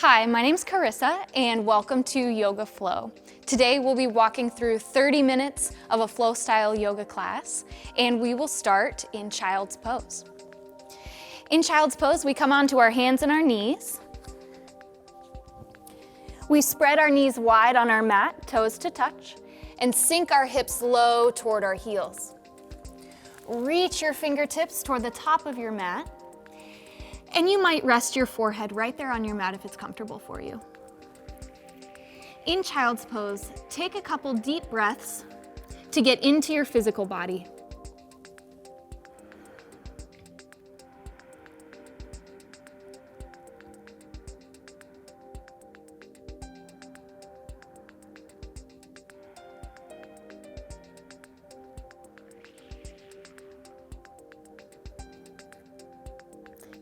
Hi, my name's Karissa and welcome to Yoga Flow. Today we'll be walking through 30 minutes of a flow style yoga class and we will start in child's pose. In child's pose, we come onto our hands and our knees. We spread our knees wide on our mat, toes to touch, and sink our hips low toward our heels. Reach your fingertips toward the top of your mat, and you might rest your forehead right there on your mat if it's comfortable for you. In child's pose, take a couple deep breaths to get into your physical body.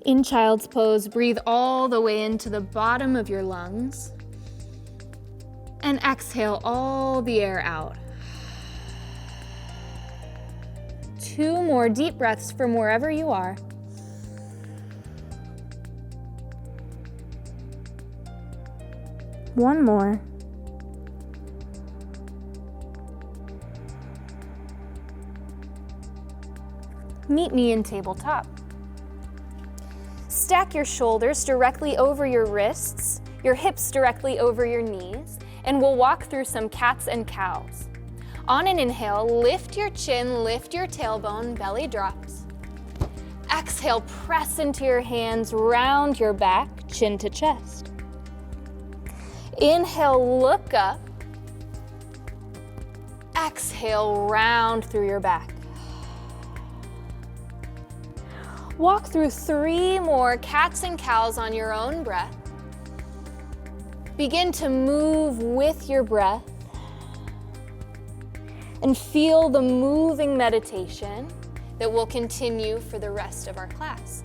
In child's pose, breathe all the way into the bottom of your lungs and exhale all the air out. 2 more deep breaths from wherever you are. One more. Meet me in tabletop. Stack your shoulders directly over your wrists, your hips directly over your knees, and we'll walk through some cats and cows. On an inhale, lift your chin, lift your tailbone, belly drops. Exhale, press into your hands, round your back, chin to chest. Inhale, look up. Exhale, round through your back. Walk through 3 more cats and cows on your own breath. Begin to move with your breath and feel the moving meditation that will continue for the rest of our class.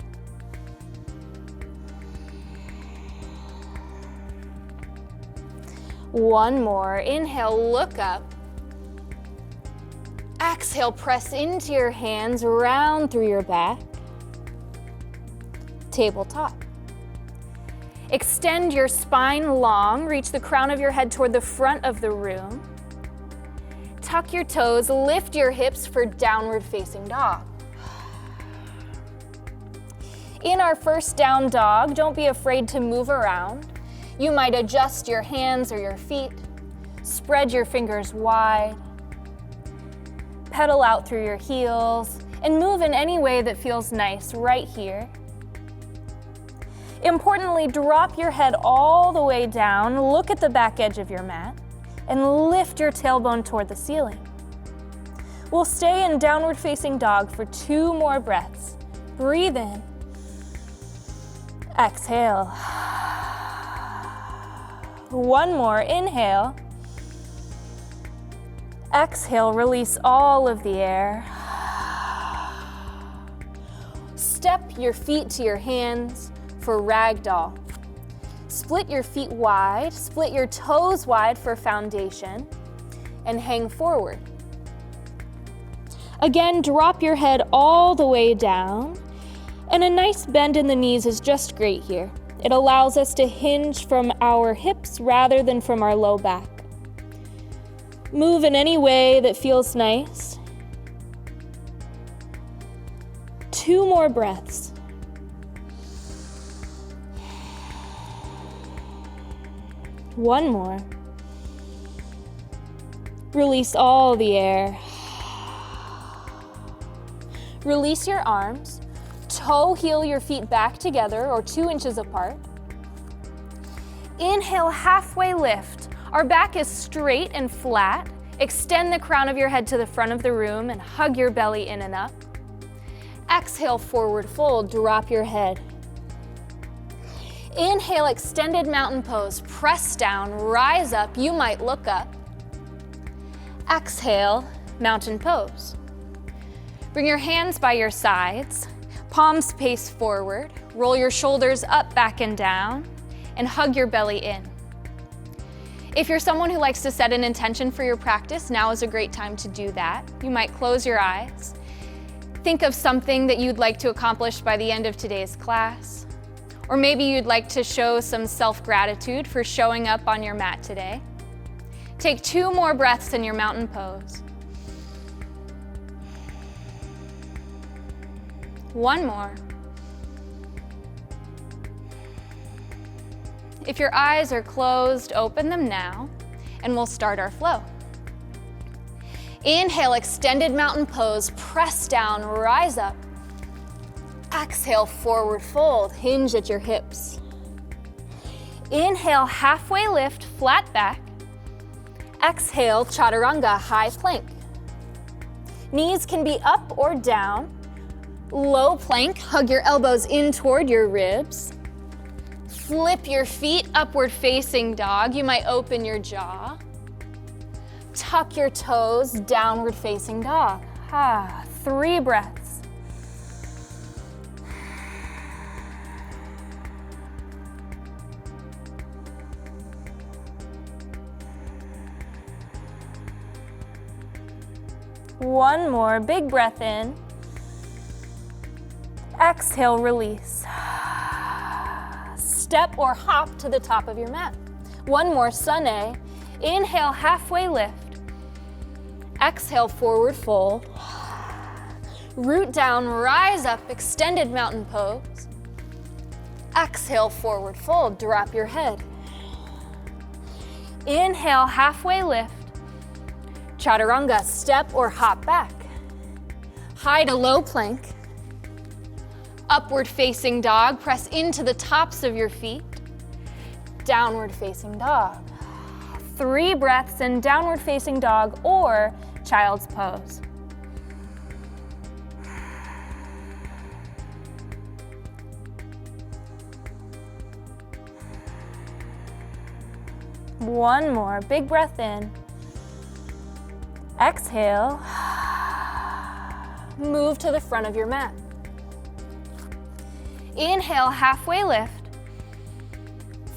One more. Inhale, look up. Exhale, press into your hands, round through your back. Tabletop. Extend your spine long, reach the crown of your head toward the front of the room. Tuck your toes, lift your hips for downward facing dog. In our first down dog, don't be afraid to move around. You might adjust your hands or your feet, spread your fingers wide, pedal out through your heels, and move in any way that feels nice right here. Importantly, drop your head all the way down, look at the back edge of your mat, and lift your tailbone toward the ceiling. We'll stay in downward facing dog for 2 more breaths. Breathe in. Exhale. 1 more. Inhale. Exhale, release all of the air. Step your feet to your hands for Ragdoll. Split your feet wide, split your toes wide for foundation, and hang forward. Again, drop your head all the way down, and a nice bend in the knees is just great here. It allows us to hinge from our hips rather than from our low back. Move in any way that feels nice. 2 more breaths. One more. Release all the air. Release your arms. Toe heel your feet back together or 2 inches apart. Inhale, halfway lift. Our back is straight and flat. Extend the crown of your head to the front of the room and hug your belly in and up. Exhale, forward fold, drop your head. Inhale, extended mountain pose. Press down, rise up. You might look up. Exhale, mountain pose. Bring your hands by your sides. Palms face forward. Roll your shoulders up, back, and down. And hug your belly in. If you're someone who likes to set an intention for your practice, now is a great time to do that. You might close your eyes. Think of something that you'd like to accomplish by the end of today's class. Or maybe you'd like to show some self-gratitude for showing up on your mat today. Take 2 more breaths in your mountain pose. 1 more. If your eyes are closed, open them now, and we'll start our flow. Inhale, extended mountain pose, press down, rise up. Exhale, forward fold, hinge at your hips. Inhale, halfway lift, flat back. Exhale, chaturanga, high plank. Knees can be up or down. Low plank, hug your elbows in toward your ribs. Flip your feet, upward facing dog. You might open your jaw. Tuck your toes, downward facing dog. 3 breaths. One more, big breath in. Exhale, release. Step or hop to the top of your mat. One more, Sunny. Inhale, halfway lift. Exhale, forward fold. Root down, rise up, extended mountain pose. Exhale, forward fold, drop your head. Inhale, halfway lift. Chaturanga, step or hop back. High to low plank. Upward facing dog, press into the tops of your feet. Downward facing dog. 3 breaths in downward facing dog or child's pose. One more, big breath in. Exhale. Move to the front of your mat. Inhale, halfway lift.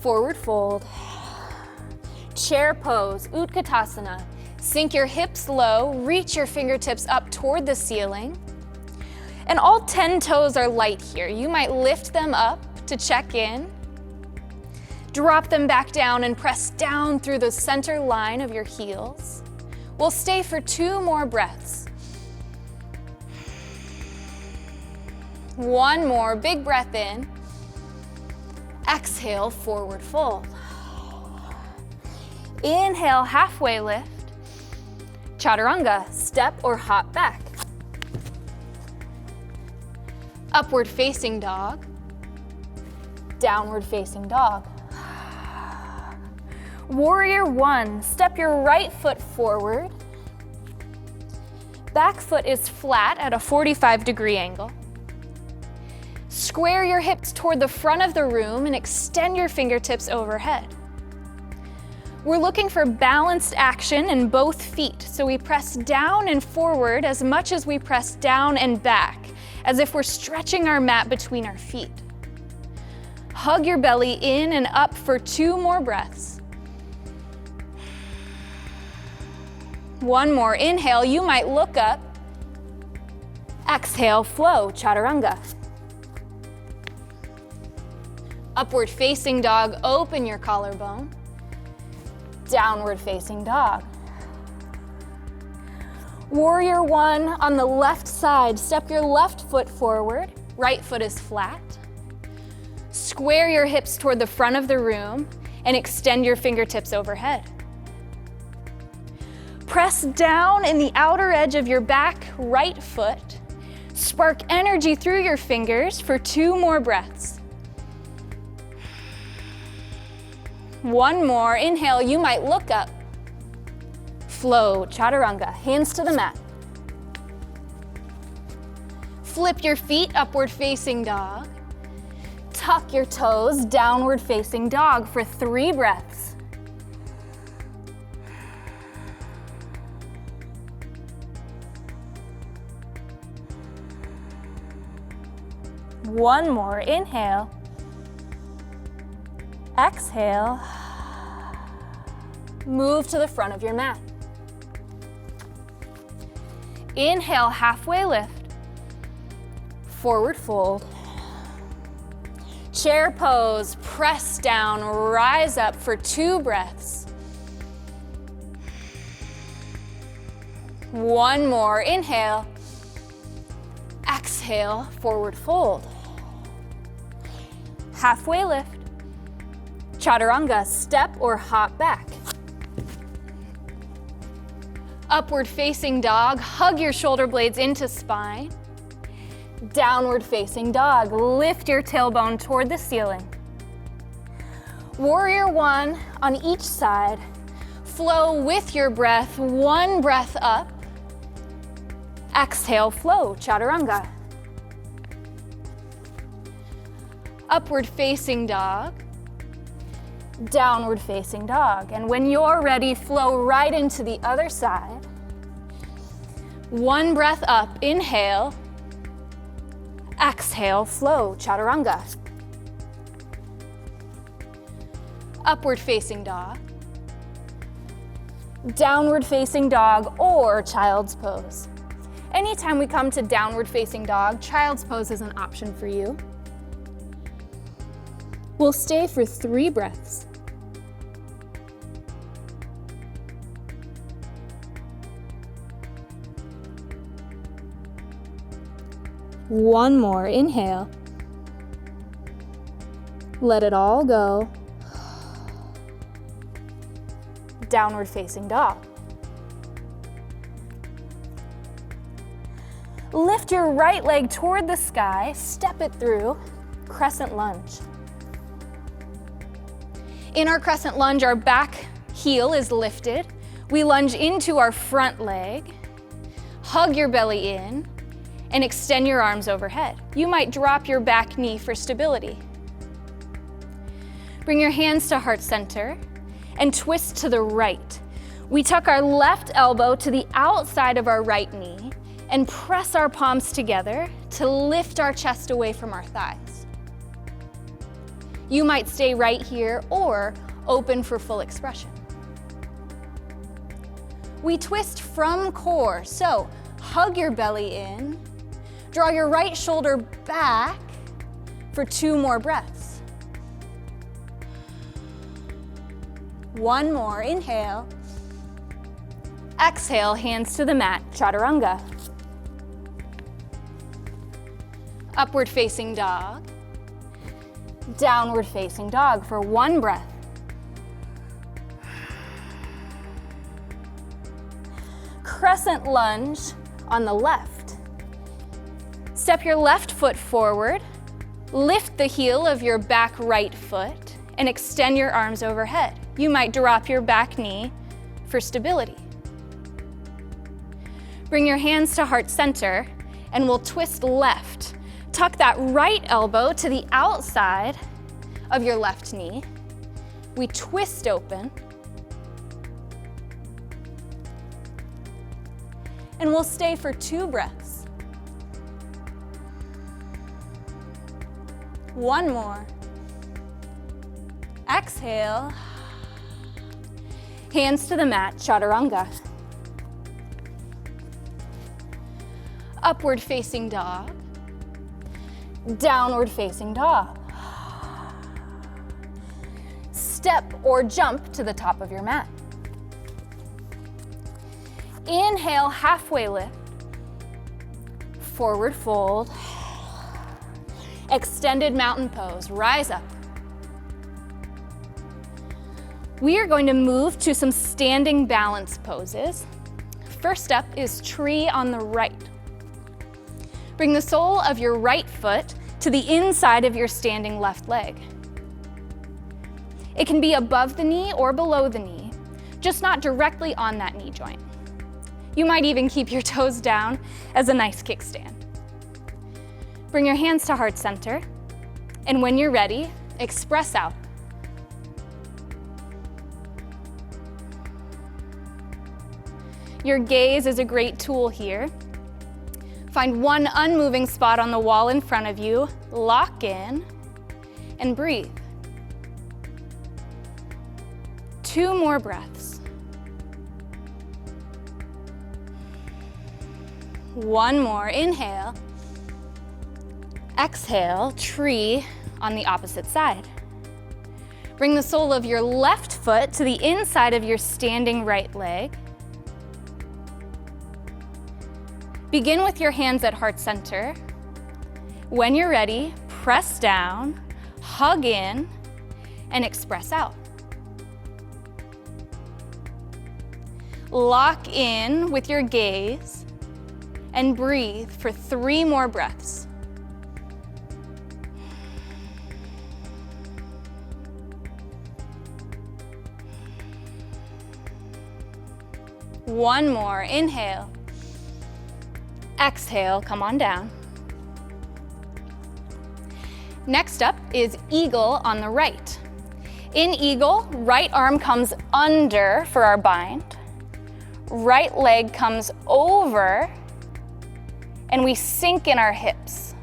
Forward fold. Chair pose, Utkatasana. Sink your hips low, reach your fingertips up toward the ceiling. And all 10 toes are light here. You might lift them up to check in. Drop them back down and press down through the center line of your heels. We'll stay for 2 more breaths. One more, big breath in. Exhale, forward fold. Inhale, halfway lift. Chaturanga, step or hop back. Upward facing dog. Downward facing dog. Warrior 1, step your right foot forward. Back foot is flat at a 45-degree angle. Square your hips toward the front of the room and extend your fingertips overhead. We're looking for balanced action in both feet, so we press down and forward as much as we press down and back, as if we're stretching our mat between our feet. Hug your belly in and up for 2 more breaths. One more, inhale, you might look up. Exhale, flow, chaturanga. Upward facing dog, open your collarbone. Downward facing dog. Warrior 1 on the left side, step your left foot forward, right foot is flat. Square your hips toward the front of the room and extend your fingertips overhead. Press down in the outer edge of your back right foot. Spark energy through your fingers for 2 more breaths. One more, inhale, you might look up. Flow, chaturanga, hands to the mat. Flip your feet, upward facing dog. Tuck your toes, downward facing dog for 3 breaths. One more, inhale. Exhale. Move to the front of your mat. Inhale, halfway lift. Forward fold. Chair pose, press down, rise up for 2 breaths. 1 more, inhale. Exhale, forward fold. Halfway lift. Chaturanga, step or hop back. Upward facing dog, hug your shoulder blades into spine. Downward facing dog, lift your tailbone toward the ceiling. Warrior 1 on each side. Flow with your breath, 1 breath up. Exhale, flow, chaturanga. Upward facing dog. Downward facing dog. And when you're ready, flow right into the other side. 1 breath up, inhale. Exhale, flow, chaturanga. Upward facing dog. Downward facing dog or child's pose. Anytime we come to downward facing dog, child's pose is an option for you. We'll stay for 3 breaths. One more, inhale. Let it all go. Downward facing dog. Lift your right leg toward the sky, step it through, crescent lunge. In our crescent lunge, our back heel is lifted. We lunge into our front leg, hug your belly in, and extend your arms overhead. You might drop your back knee for stability. Bring your hands to heart center and twist to the right. We tuck our left elbow to the outside of our right knee and press our palms together to lift our chest away from our thighs. You might stay right here or open for full expression. We twist from core, so hug your belly in, draw your right shoulder back for 2 more breaths. 1 more, inhale. Exhale, hands to the mat, chaturanga. Upward facing dog. Downward facing dog for 1 breath. Crescent lunge on the left. Step your left foot forward, lift the heel of your back right foot, and extend your arms overhead. You might drop your back knee for stability. Bring your hands to heart center, and we'll twist left. Tuck that right elbow to the outside of your left knee. We twist open. And we'll stay for 2 breaths. 1 more. Exhale. Hands to the mat, chaturanga. Upward facing dog. Downward facing dog. Step or jump to the top of your mat. Inhale, halfway lift. Forward fold. Extended mountain pose, rise up. We are going to move to some standing balance poses. First up is tree on the right. Bring the sole of your right foot to the inside of your standing left leg. It can be above the knee or below the knee, just not directly on that knee joint. You might even keep your toes down as a nice kickstand. Bring your hands to heart center, and when you're ready, express out. Your gaze is a great tool here. Find one unmoving spot on the wall in front of you, lock in, and breathe. 2 more breaths. 1 more, inhale. Exhale, tree on the opposite side. Bring the sole of your left foot to the inside of your standing right leg. Begin with your hands at heart center. When you're ready, press down, hug in, and express out. Lock in with your gaze and breathe for 3 more breaths. One more, inhale. Exhale, come on down. Next up is eagle on the right. In eagle, right arm comes under for our bind. Right leg comes over, and we sink in our hips.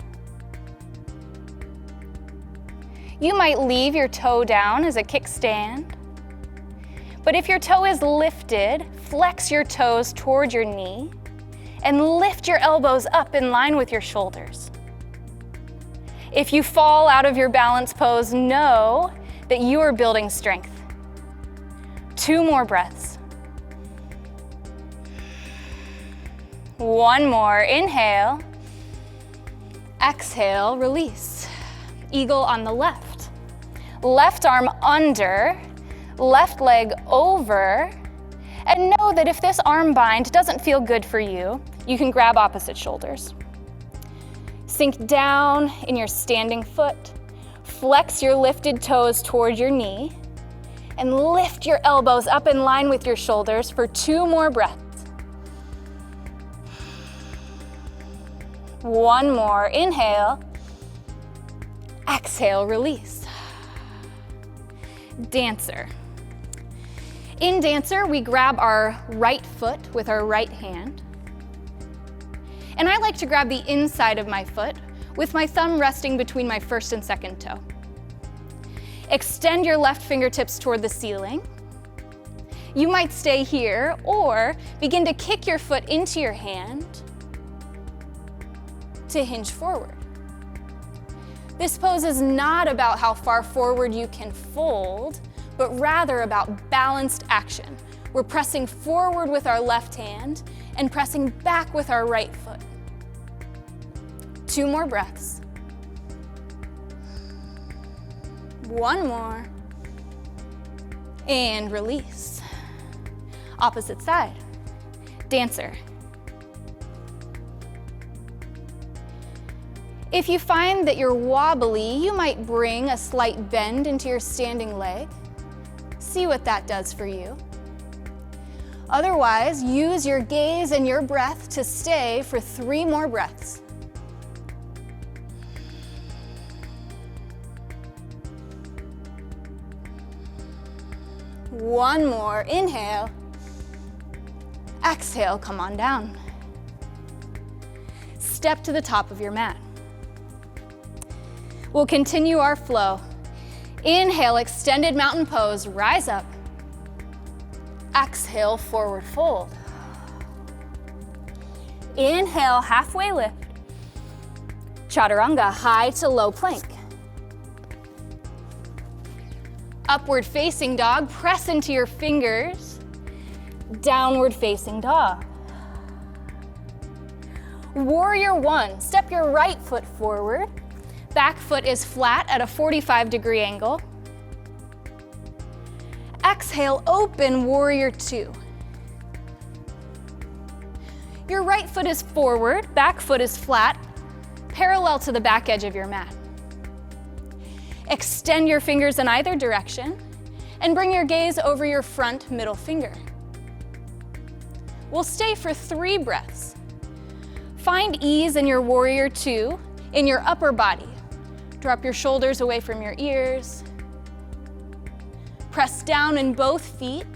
You might leave your toe down as a kickstand, but if your toe is lifted, flex your toes toward your knee and lift your elbows up in line with your shoulders. If you fall out of your balance pose, know that you are building strength. 2 more breaths. One more, inhale. Exhale, release. Eagle on the left. Left arm under, left leg over, and know that if this arm bind doesn't feel good for you, you can grab opposite shoulders. Sink down in your standing foot, flex your lifted toes toward your knee, and lift your elbows up in line with your shoulders for 2 more breaths. One more, inhale. Exhale, release. Dancer. In dancer, we grab our right foot with our right hand. And I like to grab the inside of my foot with my thumb resting between my first and second toe. Extend your left fingertips toward the ceiling. You might stay here or begin to kick your foot into your hand to hinge forward. This pose is not about how far forward you can fold, but rather about balanced action. We're pressing forward with our left hand and pressing back with our right foot. 2 more breaths. One more. And release. Opposite side. Dancer. If you find that you're wobbly, you might bring a slight bend into your standing leg. See what that does for you. Otherwise, use your gaze and your breath to stay for 3 more breaths. One more, inhale. Exhale, come on down. Step to the top of your mat. We'll continue our flow. Inhale, extended mountain pose, rise up. Exhale, forward fold. Inhale, halfway lift. Chaturanga, high to low plank. Upward facing dog, press into your fingers. Downward facing dog. Warrior 1, step your right foot forward. Back foot is flat at a 45-degree angle. Exhale, open warrior 2. Your right foot is forward, back foot is flat, parallel to the back edge of your mat. Extend your fingers in either direction and bring your gaze over your front middle finger. We'll stay for 3 breaths. Find ease in your warrior 2 in your upper body. Drop your shoulders away from your ears. Press down in both feet.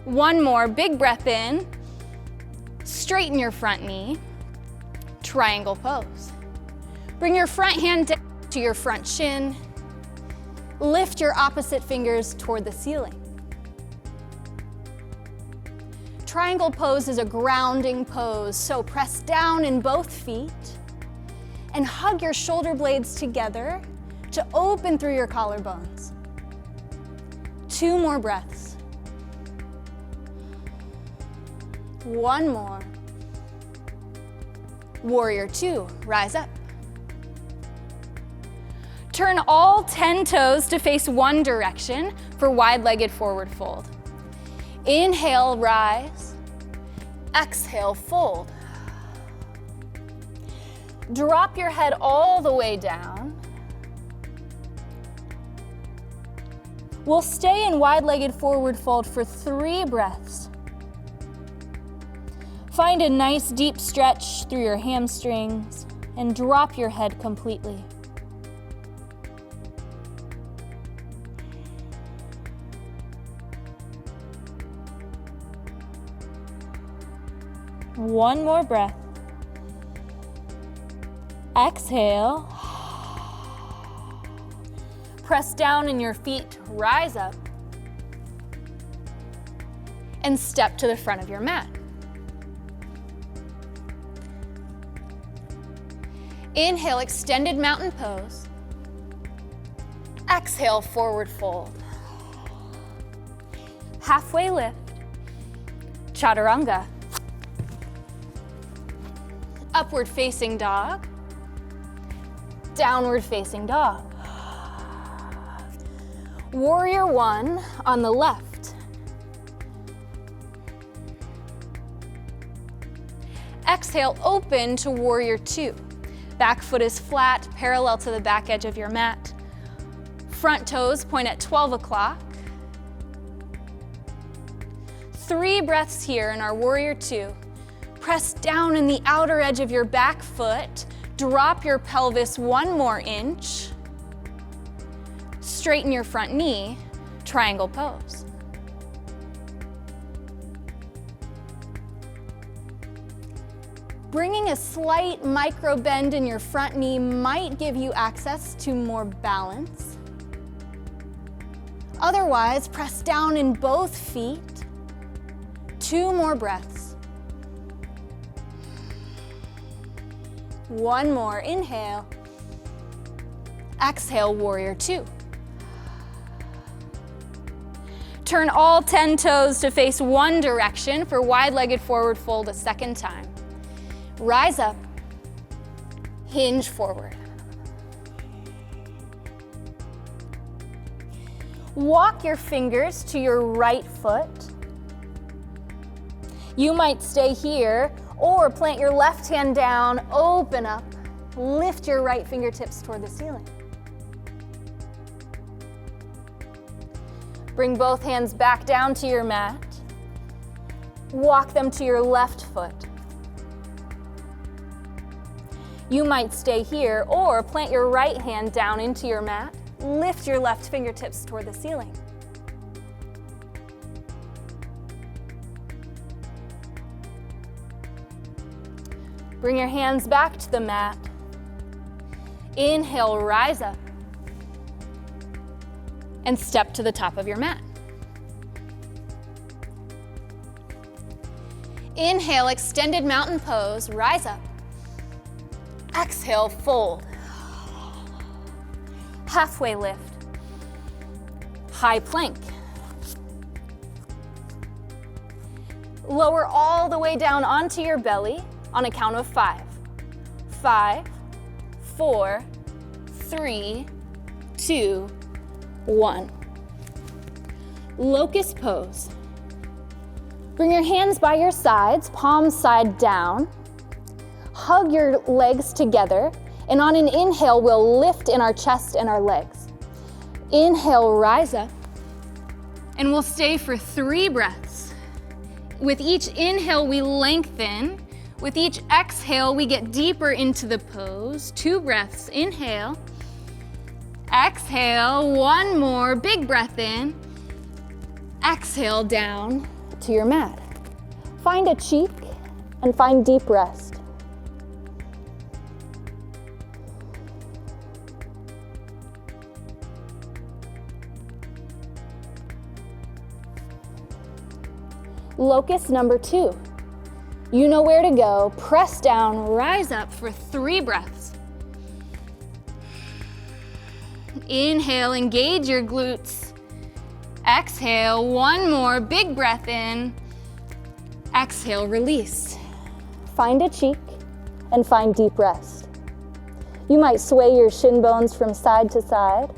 One more, big breath in. Straighten your front knee. Triangle pose. Bring your front hand down to your front shin. Lift your opposite fingers toward the ceiling. Triangle pose is a grounding pose, so press down in both feet and hug your shoulder blades together to open through your collarbones. 2 more breaths. 1 more. Warrior 2, rise up. Turn all 10 toes to face one direction for wide-legged forward fold. Inhale, rise. Exhale, fold. Drop your head all the way down. We'll stay in wide-legged forward fold for 3 breaths. Find a nice deep stretch through your hamstrings and drop your head completely. One more breath. Exhale. Press down in your feet, rise up, and step to the front of your mat. Inhale, extended mountain pose. Exhale, forward fold. Halfway lift, chaturanga. Upward facing dog, downward facing dog. Warrior 1 on the left. Exhale, open to warrior 2. Back foot is flat, parallel to the back edge of your mat. Front toes point at 12 o'clock. 3 breaths here in our warrior 2. Press down in the outer edge of your back foot. Drop your pelvis 1 more inch. Straighten your front knee, triangle pose. Bringing a slight micro bend in your front knee might give you access to more balance. Otherwise, press down in both feet. 2 more breaths. 1 more, inhale. Exhale, warrior 2. Turn all 10 toes to face one direction for wide-legged forward fold a second time. Rise up, hinge forward. Walk your fingers to your right foot. You might stay here or plant your left hand down, open up, lift your right fingertips toward the ceiling. Bring both hands back down to your mat. Walk them to your left foot. You might stay here or plant your right hand down into your mat. Lift your left fingertips toward the ceiling. Bring your hands back to the mat. Inhale, rise up. And step to the top of your mat. Inhale, extended mountain pose, rise up. Exhale, fold. Halfway lift. High plank. Lower all the way down onto your belly on a count of 5. 5, 4, 3, 2, 1. Locust pose. Bring your hands by your sides, palms side down. Hug your legs together, and on an inhale, we'll lift in our chest and our legs. Inhale, rise up, and we'll stay for 3 breaths. With each inhale, we lengthen. With each exhale, we get deeper into the pose. 2 breaths, inhale. Exhale, 1 more, big breath in. Exhale down to your mat. Find a cheek and find deep rest. Locust number 2. You know where to go. Press down, rise up for 3 breaths. Inhale, engage your glutes. Exhale, one more, big breath in. Exhale, release. Find a cheek and find deep rest. You might sway your shin bones from side to side.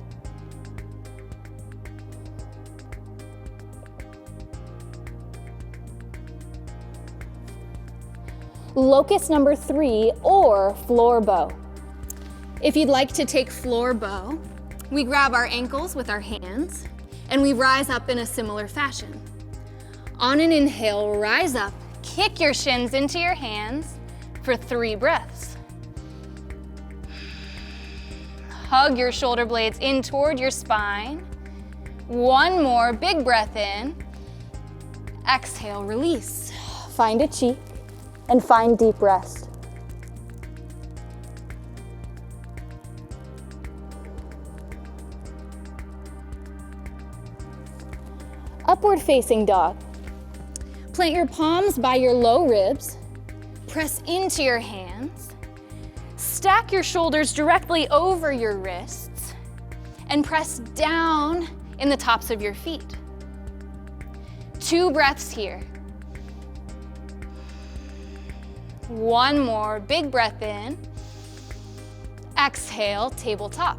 Locust number 3 or floor bow. If you'd like to take floor bow, we grab our ankles with our hands and we rise up in a similar fashion. On an inhale, rise up, kick your shins into your hands for 3 breaths. Hug your shoulder blades in toward your spine. One more, big breath in. Exhale, release. Find a cheek and find deep rest. Upward facing dog. Plant your palms by your low ribs. Press into your hands. Stack your shoulders directly over your wrists and press down in the tops of your feet. 2 breaths here. One more, big breath in. Exhale, tabletop.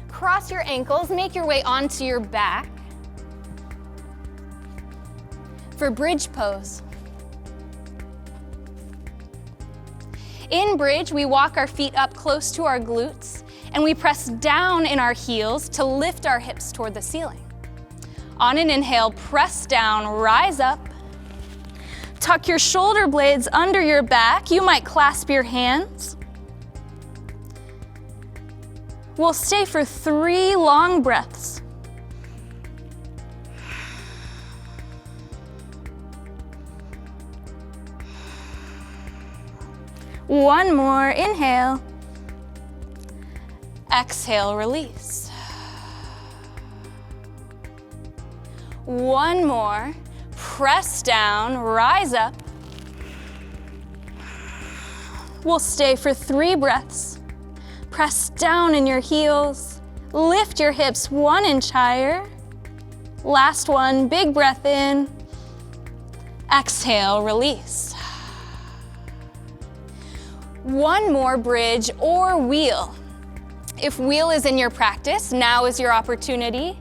Cross your ankles, make your way onto your back for bridge pose. In bridge, we walk our feet up close to our glutes and we press down in our heels to lift our hips toward the ceiling. On an inhale, press down, rise up. Tuck your shoulder blades under your back. You might clasp your hands. We'll stay for 3 long breaths. One more, inhale. Exhale, release. One more. Press down, rise up. We'll stay for 3 breaths. Press down in your heels. Lift your hips 1 inch higher. Last one, big breath in. Exhale, release. One more bridge or wheel. If wheel is in your practice, now is your opportunity.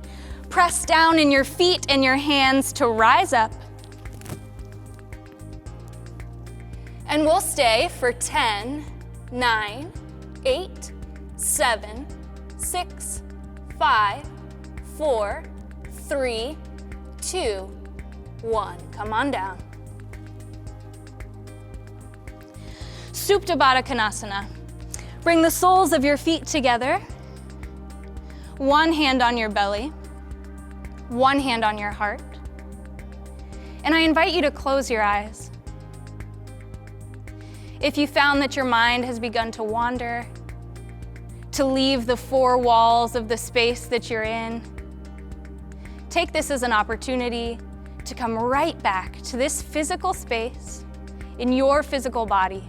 Press down in your feet and your hands to rise up. And we'll stay for 10, 9, 8, 7, 6, 5, 4, 3, 2, 1. Come on down. Supta Baddha Konasana. Bring the soles of your feet together. One hand on your belly. One hand on your heart. And I invite you to close your eyes. If you found that your mind has begun to wander, to leave the 4 walls of the space that you're in, take this as an opportunity to come right back to this physical space in your physical body.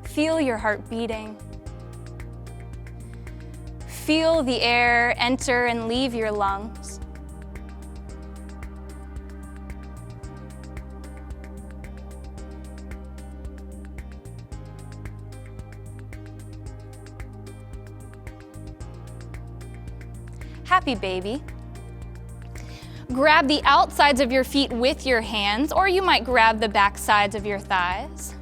Feel your heart beating. Feel the air enter and leave your lungs. Happy baby. Grab the outsides of your feet with your hands, or you might grab the back sides of your thighs.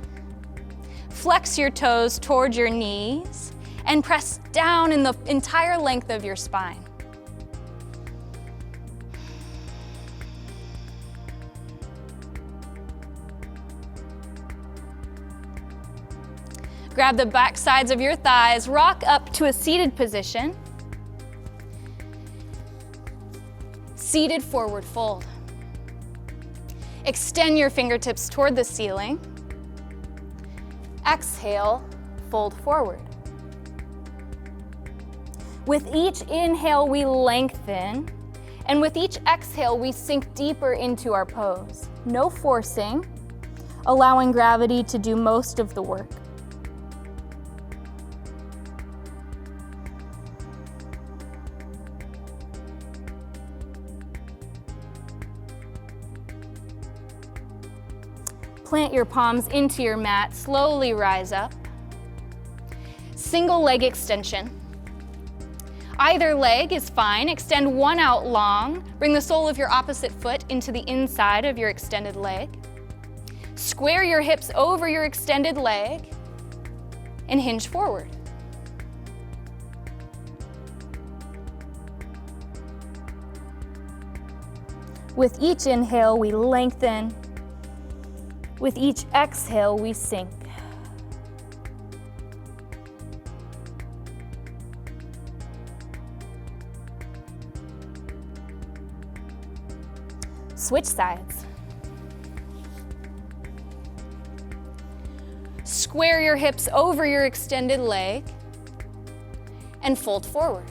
Flex your toes toward your knees and press down in the entire length of your spine. Grab the back sides of your thighs, rock up to a seated position. Seated forward fold. Extend your fingertips toward the ceiling. Exhale, fold forward. With each inhale, we lengthen, and with each exhale, we sink deeper into our pose. No forcing, allowing gravity to do most of the work. plant your palms into your mat, slowly rise up. Single leg extension. Either leg is fine. Extend one out long. Bring the sole of your opposite foot into the inside of your extended leg. Square your hips over your extended leg and hinge forward. With each inhale, we lengthen. With each exhale, we sink. Switch sides. Square your hips over your extended leg and fold forward.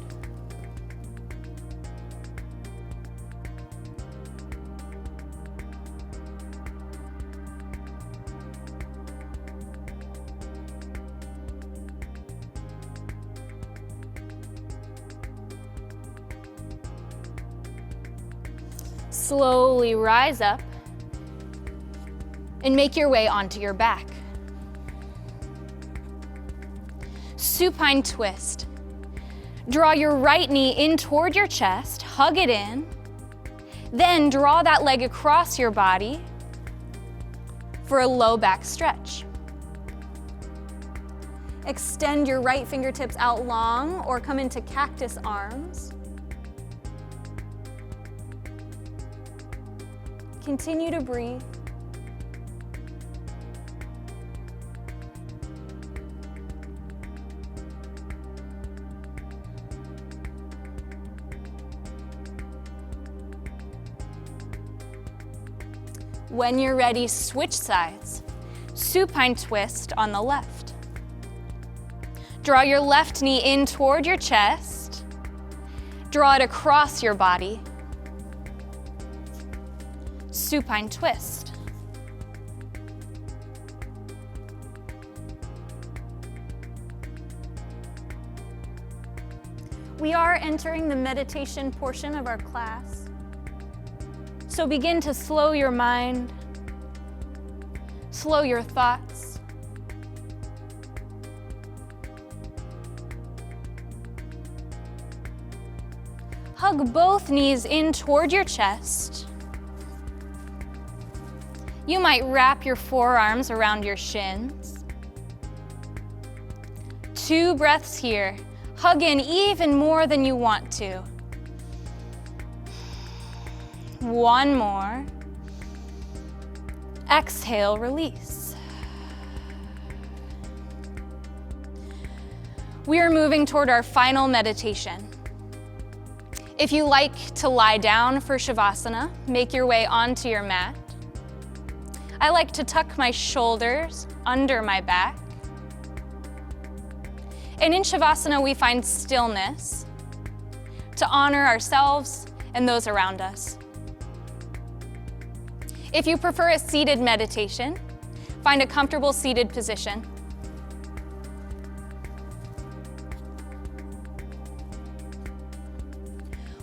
Slowly rise up and make your way onto your back. Supine twist. Draw your right knee in toward your chest, hug it in, then draw that leg across your body for a low back stretch. Extend your right fingertips out long or come into cactus arms. Continue to breathe. When you're ready, switch sides. Supine twist on the left. Draw your left knee in toward your chest. Draw it across your body. Supine twist. We are entering the meditation portion of our class. So begin to slow your mind, slow your thoughts. Hug both knees in toward your chest. You might wrap your forearms around your shins. 2 breaths here. Hug in even more than you want to. 1 more. Exhale, release. We are moving toward our final meditation. If you like to lie down for Savasana, make your way onto your mat. I like to tuck my shoulders under my back. And in Savasana, we find stillness to honor ourselves and those around us. If you prefer a seated meditation, find a comfortable seated position.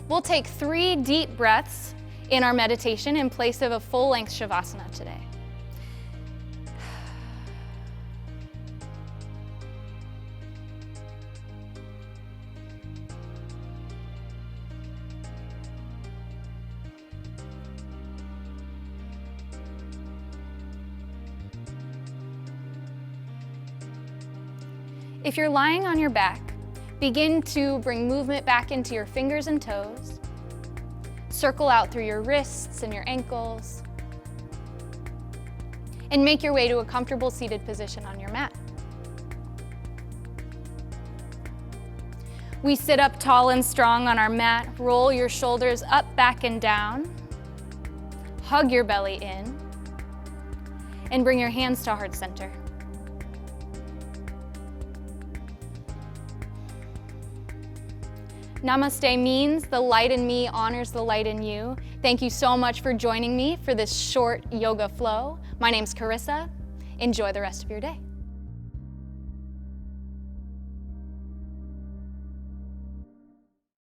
We'll take 3 deep breaths in our meditation in place of a full-length Savasana today. If you're lying on your back, begin to bring movement back into your fingers and toes. Circle out through your wrists and your ankles. And make your way to a comfortable seated position on your mat. We sit up tall and strong on our mat. Roll your shoulders up, back, and down. Hug your belly in. And bring your hands to heart center. Namaste means the light in me honors the light in you. Thank you so much for joining me for this short yoga flow. My name's Karissa. Enjoy the rest of your day.